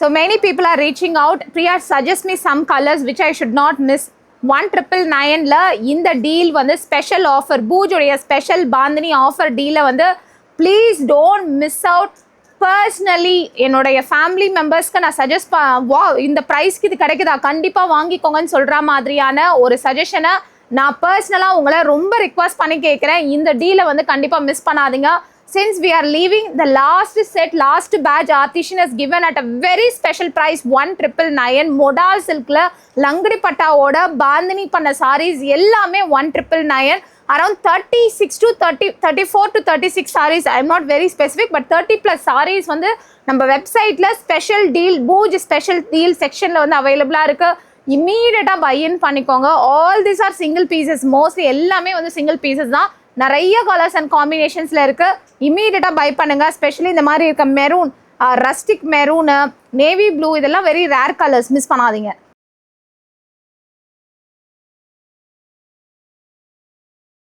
So many people are reaching out. Priya, suggest me some colors which I should not miss. 1999 ல இந்த deal வந்து special offer, பூஜோடைய special bandhani offer டீலை வந்து please don't miss out. Personally என்னுடைய family மெம்பர்ஸ்க்கு நான் சஜஸ்ட் வா இந்த ப்ரைஸ்க்கு இது கிடைக்குதா கண்டிப்பாக வாங்கிக்கோங்கன்னு சொல்கிற மாதிரியான ஒரு சஜஷனை நான் பர்சனலாக உங்களை ரொம்ப ரிக்வஸ்ட் பண்ணி கேட்குறேன். இந்த டீலை வந்து கண்டிப்பாக மிஸ் பண்ணாதீங்க. Since we are leaving the last set, last batch, Artisan has given at a very special price 1999. Modal silkல லங்கடி பட்டாவோட bandhani பண்ண sarees எல்லாமே 1999. Around 36 to 34 to 36 sarees. I am not very specific, but 30 plus sarees வந்து நம்ம வெப்சைட்ல special deal, பூஜ் special deal செக்ஷன்ல வந்து அவைலபிளா இருக்கு. இமீடியட்டாக பை இன் பண்ணிக்கோங்க. All these are single pieces, mostly எல்லாமே வந்து சிங்கிள் பீசஸ் தான். நிறைய கலர்ஸ் அண்ட் காம்பினேஷன்ஸில் இருக்குது. இமீடியட்டாக பை பண்ணுங்கள். ஸ்பெஷலி இந்த மாதிரி இருக்க maroon, rustic maroon, navy blue, இதெல்லாம் வெரி ரேர் கலர்ஸ், மிஸ் பண்ணாதீங்க.